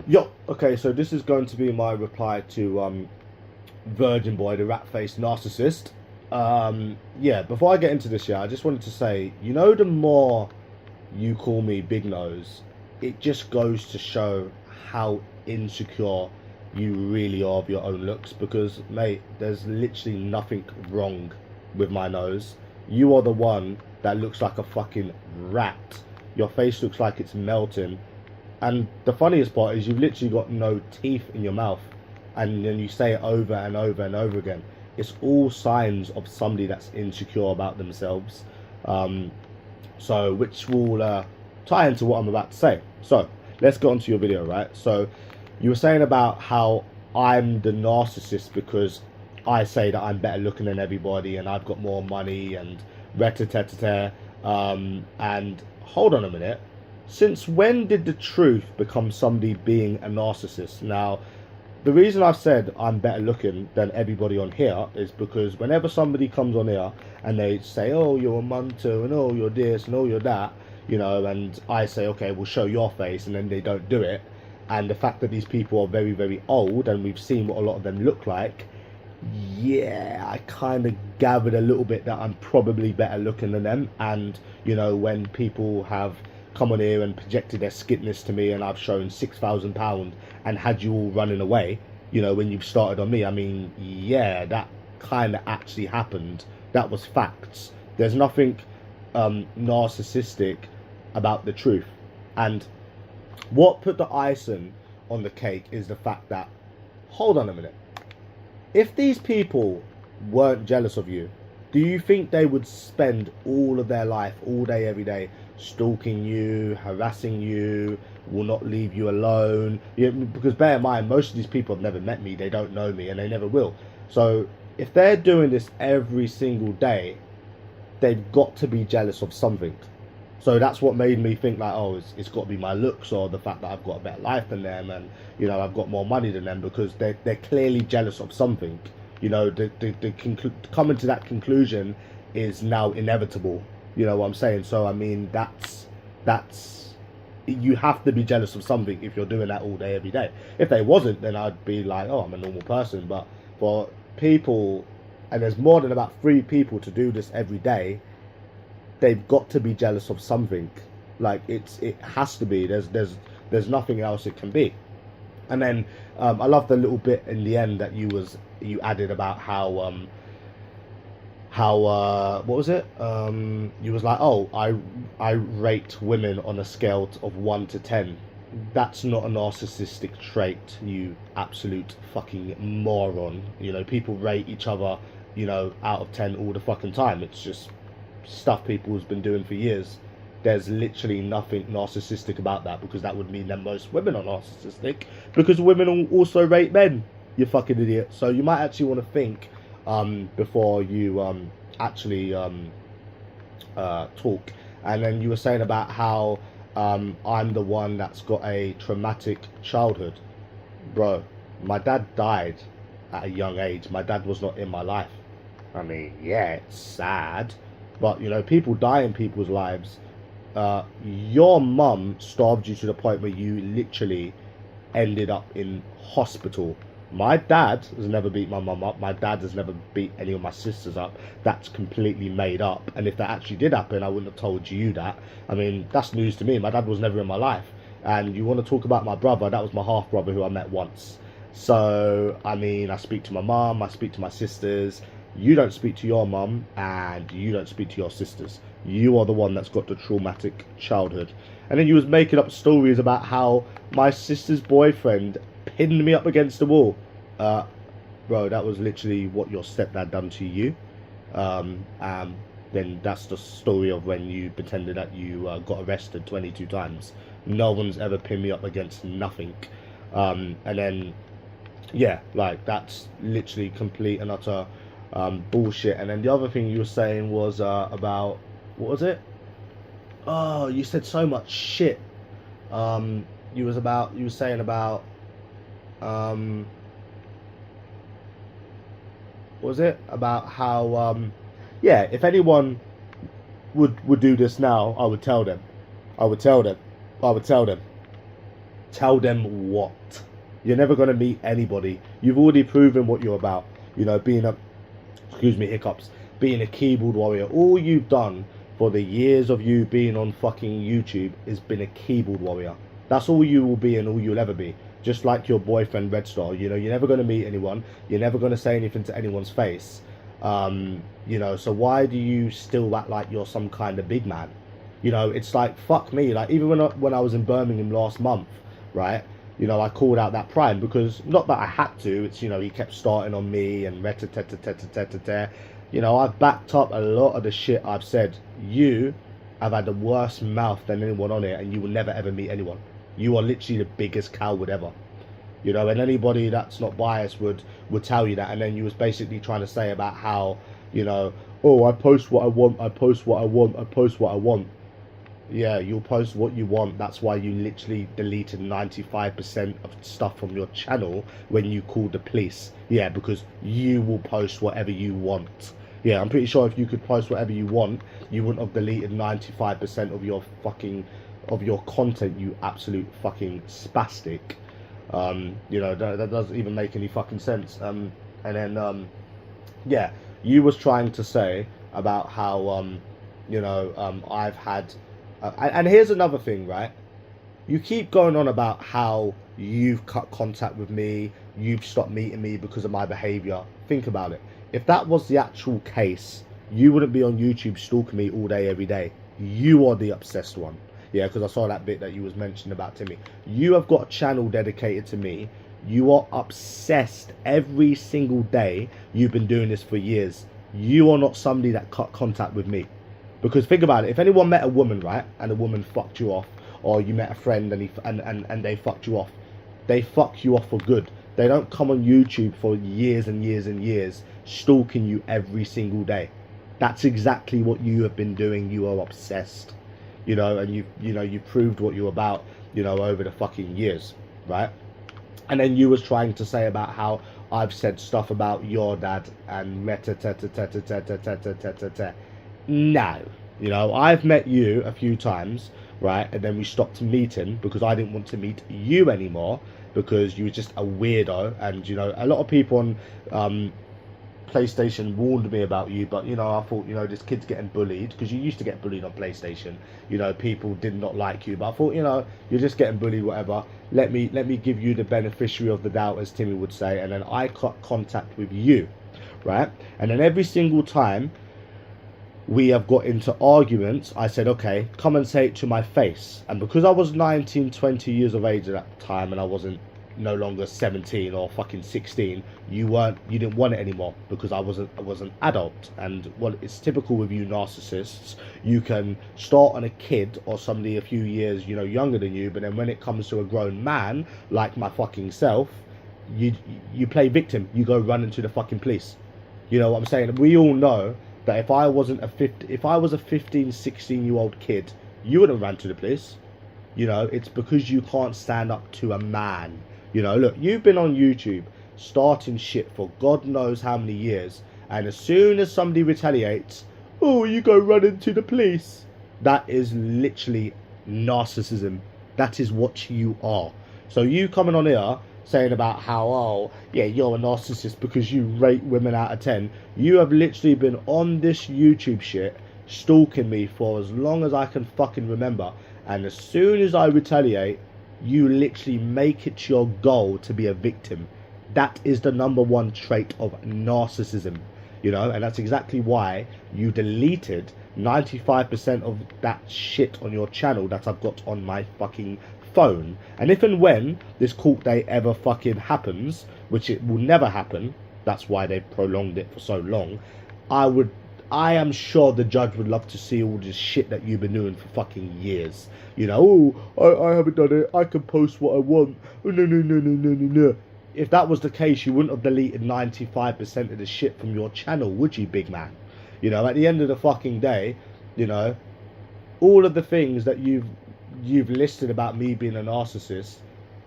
Yo, okay, so this is going to be my reply to Virgin Boy, the rat-faced narcissist. Yeah, before I get into this, yeah, I just wanted to say, the more you call me Big Nose, it just goes to show how insecure you really are of your own looks. Because, mate, there's literally nothing wrong with my nose. You are the one that looks like a fucking rat. Your face looks like it's melting. And the funniest part is you've literally got no teeth in your mouth, and then you say it over and over and over again. It's all signs of somebody that's insecure about themselves. Um, so, which will tie into what I'm about to say. So, let's get onto your video, right? So, you were saying about how I'm the narcissist because I say that I'm better looking than everybody and I've got more money and ret-a-tet-a-tet. And hold on a minute. Since when did the truth become somebody being a narcissist? Now, the reason I've said I'm better looking than everybody on here is because whenever somebody comes on here and they say, oh, you're a munter, and oh, you're this, and oh, you're that, and I say, okay, we'll show your face, and then they don't do it. And the fact that these people are very, very old, and we've seen what a lot of them look like, yeah, I kind of gathered a little bit that I'm probably better looking than them. And, when people have come on here and projected their skitness to me and I've shown £6,000 and had you all running away, when you started on me, I mean, yeah, that kind of actually happened. That was facts. There's nothing narcissistic about the truth. And what put the icing on the cake is the fact that, hold on a minute, if these people weren't jealous of you, do you think they would spend all of their life, all day, every day, stalking you, harassing you, will not leave you alone? Because bear in mind, most of these people have never met me, they don't know me, and they never will. So if they're doing this every single day, they've got to be jealous of something. So that's what made me think like, oh, it's got to be my looks or the fact that I've got a better life than them, and I've got more money than them, because they're clearly jealous of something. Coming to that conclusion is now inevitable. You know what I'm saying? So I mean, that's you have to be jealous of something if you're doing that all day every day. If they wasn't, then I'd be like, oh, I'm a normal person. But for people, and there's more than about 3 people to do this every day, they've got to be jealous of something. Like it has to be. There's nothing else it can be. And then I love the little bit in the end that you added about how what was it? You was like, oh, I rate women on a scale of 1 to 10. That's not a narcissistic trait, you absolute fucking moron. People rate each other, out of 10 all the fucking time. It's just stuff people's been doing for years. There's literally nothing narcissistic about that, because that would mean that most women are narcissistic, because women also rate men, you fucking idiot. So you might actually want to think before you actually talk. And then you were saying about how I'm the one that's got a traumatic childhood. Bro, my dad died at a young age. My dad was not in my life. I mean, yeah, it's sad, but people die in people's lives. Your mum starved you to the point where you literally ended up in hospital. My dad has never beat my mum up. My dad has never beat any of my sisters up. That's completely made up. And if that actually did happen, I wouldn't have told you that. I mean, that's news to me. My dad was never in my life. And you want to talk about my brother? That was my half brother who I met once. So I mean, I speak to my mum, I speak to my sisters. You don't speak to your mum, and you don't speak to your sisters. You are the one that's got the traumatic childhood. And then you was making up stories about how my sister's boyfriend pinned me up against the wall. Bro, that was literally what your stepdad done to you. Then that's the story of when you pretended that you got arrested 22 times. No one's ever pinned me up against nothing. And then, yeah, like, that's literally complete and utter bullshit. And then the other thing you were saying was about, what was it? Oh, you said so much shit. You were saying about what was it? About how yeah, if anyone would do this now, I would tell them. I would tell them. Tell them what? You're never going to meet anybody. You've already proven what you're about. You know, being a, excuse me, hiccups, being a keyboard warrior. All you've done for the years of you being on fucking YouTube is been a keyboard warrior. That's all you will be and all you'll ever be. Just like your boyfriend Red Star. You know, you're never going to meet anyone. You're never going to say anything to anyone's face. You know, so why do you still act like you're some kind of big man? You know, it's like, fuck me. Like, even when I was in Birmingham last month, right? You know, I called out that Prime because, not that I had to, it's, you know, he kept starting on me and you know, I've backed up a lot of the shit I've said. You have had the worst mouth than anyone on it, and you will never ever meet anyone. You are literally the biggest coward ever. You know, and anybody that's not biased would tell you that. And then you was basically trying to say about how, you know, oh, I post what I want, I post what I want, I post what I want. Yeah, you'll post what you want. That's why you literally deleted 95% of stuff from your channel when you called the police. Yeah, because you will post whatever you want. Yeah, I'm pretty sure if you could post whatever you want, you wouldn't have deleted 95% of your fucking, of your content, you absolute fucking spastic. You know, that doesn't even make any fucking sense. And then, yeah, you was trying to say about how, you know, I've had... and here's another thing, right? You keep going on about how you've cut contact with me, you've stopped meeting me because of my behaviour. Think about it. If that was the actual case, you wouldn't be on YouTube stalking me all day, every day. You are the obsessed one. Yeah, because I saw that bit that you was mentioning about Timmy. You have got a channel dedicated to me. You are obsessed every single day. You've been doing this for years. You are not somebody that cut contact with me. Because think about it, if anyone met a woman, right, and a woman fucked you off, or you met a friend and they fucked you off, they fuck you off for good. They don't come on YouTube for years and years and years stalking you every single day. That's exactly what you have been doing. You are obsessed, you know, and you've proved what you're about, you know, over the fucking years, right? And then you was trying to say about how I've said stuff about your dad and no, you know, I've met you a few times, right? And then we stopped meeting because I didn't want to meet you anymore because you were just a weirdo. And, you know, a lot of people on PlayStation warned me about you, but, you know, I thought, you know, this kid's getting bullied because you used to get bullied on PlayStation. You know, people did not like you, but I thought, you know, you're just getting bullied, whatever. Let me give you the beneficiary of the doubt, as Timmy would say. And then I cut contact with you, right? And then every single time we have got into arguments, I said, okay, come and say it to my face. And because I was 19, 20 years of age at that time, and I wasn't no longer 17 or fucking 16, you didn't want it anymore because I was an adult. And what it's typical with you narcissists, you can start on a kid or somebody a few years, you know, younger than you, but then when it comes to a grown man like my fucking self, you play victim. You go run into the fucking police. You know what I'm saying? We all know that if I was a 15, 16-year-old kid, you would have ran to the police. You know, it's because you can't stand up to a man. You know, look, you've been on YouTube starting shit for God knows how many years, and as soon as somebody retaliates, oh, you go run into the police. That is literally narcissism. That is what you are. So you coming on here saying about how, oh, yeah, you're a narcissist because you rate women out of 10. You have literally been on this YouTube shit stalking me for as long as I can fucking remember. And as soon as I retaliate, you literally make it your goal to be a victim. That is the #1 trait of narcissism, you know, and that's exactly why you deleted 95% of that shit on your channel that I've got on my fucking phone. And if and when this court date ever fucking happens, which it will never happen, that's why they've prolonged it for so long, I am sure the judge would love to see all this shit that you've been doing for fucking years. You know, oh, I haven't done it, I can post what I want. Oh, no. If that was the case, you wouldn't have deleted 95% of the shit from your channel, would you, big man? You know, at the end of the fucking day, you know, all of the things that you've listed about me being a narcissist,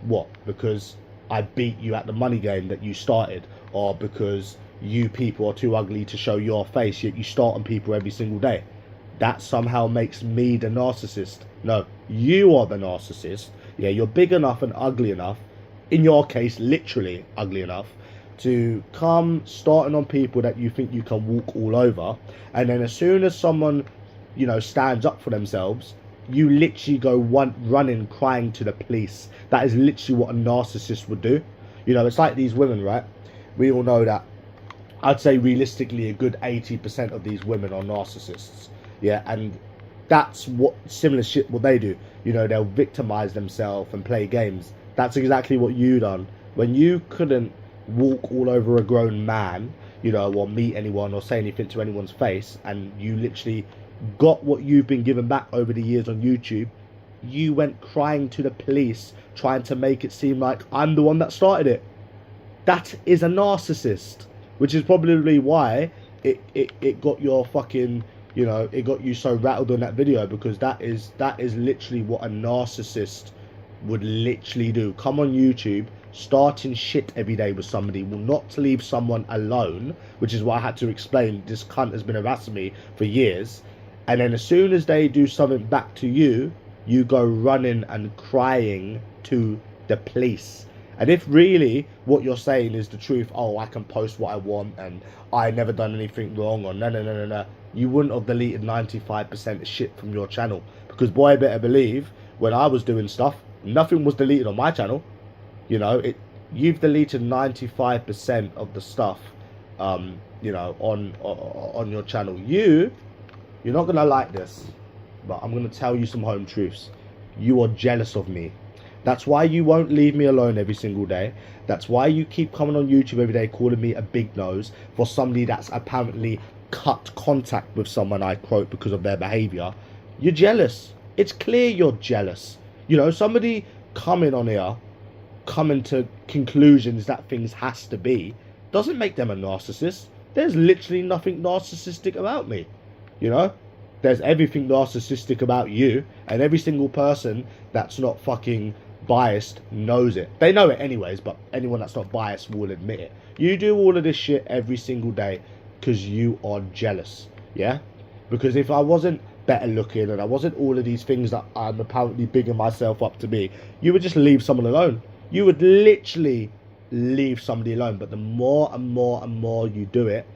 what? Because I beat you at the money game that you started, or because you people are too ugly to show your face, yet you start on people every single day. That somehow makes me the narcissist. No, you are the narcissist. Yeah, you're big enough and ugly enough, in your case, literally ugly enough, to come starting on people that you think you can walk all over, and then as soon as someone, stands up for themselves, you literally go running, crying to the police. That is literally what a narcissist would do. It's like these women, right? We all know that. I'd say realistically, a good 80% of these women are narcissists. Yeah, and that's what similar shit what they do. They'll victimize themselves and play games. That's exactly what you done when you couldn't walk all over a grown man, or meet anyone or say anything to anyone's face, and you literally got what you've been given back over the years on YouTube. You went crying to the police, trying to make it seem like I'm the one that started it. That is a narcissist, which is probably why it got your fucking, it got you so rattled on that video, because that is literally what a narcissist would literally do. Come on YouTube, starting shit every day with somebody, will not leave someone alone, which is what I had to explain. This cunt has been harassing me for years, and then as soon as they do something back to you, you go running and crying to the police. And if really what you're saying is the truth, oh, I can post what I want and I never done anything wrong, or no, you wouldn't have deleted 95% of shit from your channel. Because boy, better believe, when I was doing stuff, nothing was deleted on my channel. You've deleted 95% of the stuff, on your channel. You're not gonna like this, but I'm gonna tell you some home truths. You are jealous of me. That's why you won't leave me alone every single day. That's why you keep coming on YouTube every day calling me a big nose for somebody that's apparently cut contact with someone, I quote, because of their behaviour. You're jealous. It's clear you're jealous. Somebody coming on here, coming to conclusions that things has to be, doesn't make them a narcissist. There's literally nothing narcissistic about me. There's everything narcissistic about you, and every single person that's not fucking biased knows it. They know it anyways, but anyone that's not biased will admit it. You do all of this shit every single day because you are jealous. Yeah, because if I wasn't better looking and I wasn't all of these things that I'm apparently bigging myself up to be, you would just leave someone alone. You would literally leave somebody alone. But the more and more and more you do it,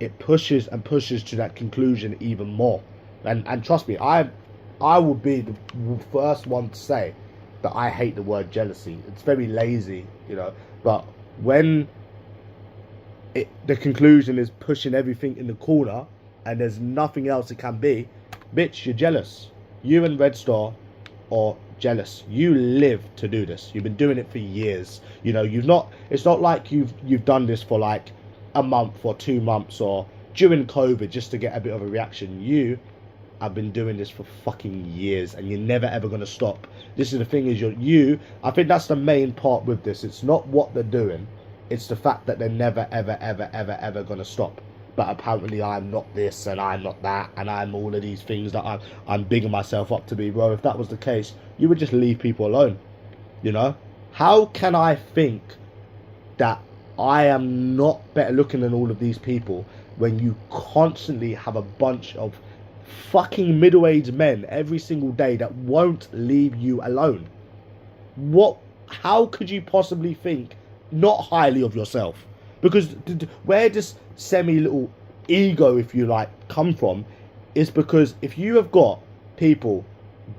it pushes and pushes to that conclusion even more. And trust me, I will be the first one to say that I hate the word jealousy. It's very lazy, but when the conclusion is pushing everything in the corner and there's nothing else it can be, bitch, you're jealous. You and Red Star are jealous. You live to do this. You've been doing it for years. It's not like you've done this for like a month or 2 months or during COVID just to get a bit of a reaction. I've been doing this for fucking years, and you're never ever going to stop. This is the thing, is I think that's the main part with this. It's not what they're doing, it's the fact that they're never ever going to stop. But apparently I'm not this and I'm not that and I'm all of these things that I'm bigging myself up to be. Bro, if that was the case, you would just leave people alone. How can I think that I am not better looking than all of these people when you constantly have a bunch of fucking middle-aged men every single day that won't leave you alone? How could you possibly think not highly of yourself? Because where this semi-little ego, if you like, come from is because if you have got people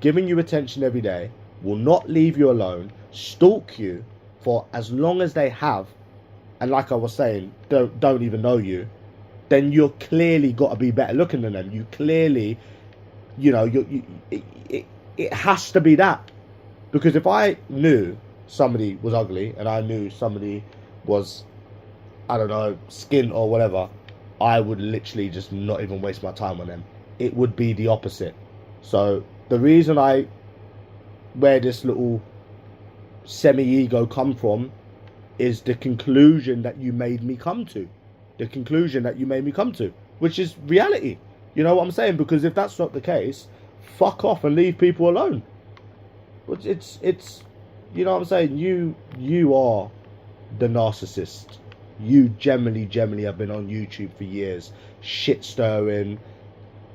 giving you attention every day, will not leave you alone, stalk you for as long as they have, and like I was saying, don't even know you, then you're clearly got to be better looking than them. You clearly, it has to be that. Because if I knew somebody was ugly and I knew somebody was, I don't know, skin or whatever, I would literally just not even waste my time on them. It would be the opposite. So the reason where this little semi-ego come from is the conclusion that you made me come to. The conclusion that you made me come to, which is reality. You know what I'm saying? Because if that's not the case, fuck off and leave people alone. But it's you know what I'm saying? You are the narcissist. You generally have been on YouTube for years, shit stirring,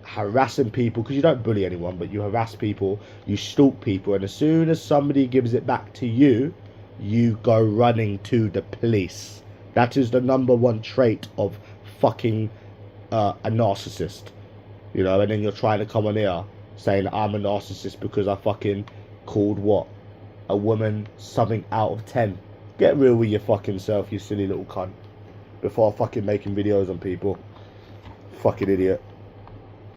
harassing people, because you don't bully anyone, but you harass people, you stalk people, and as soon as somebody gives it back to you, you go running to the police. That is the #1 trait of fucking a narcissist, you know. And then you're trying to come on here saying I'm a narcissist because I fucking called what, a woman something out of 10. Get real with your fucking self, you silly little cunt, before fucking making videos on people. Fucking idiot.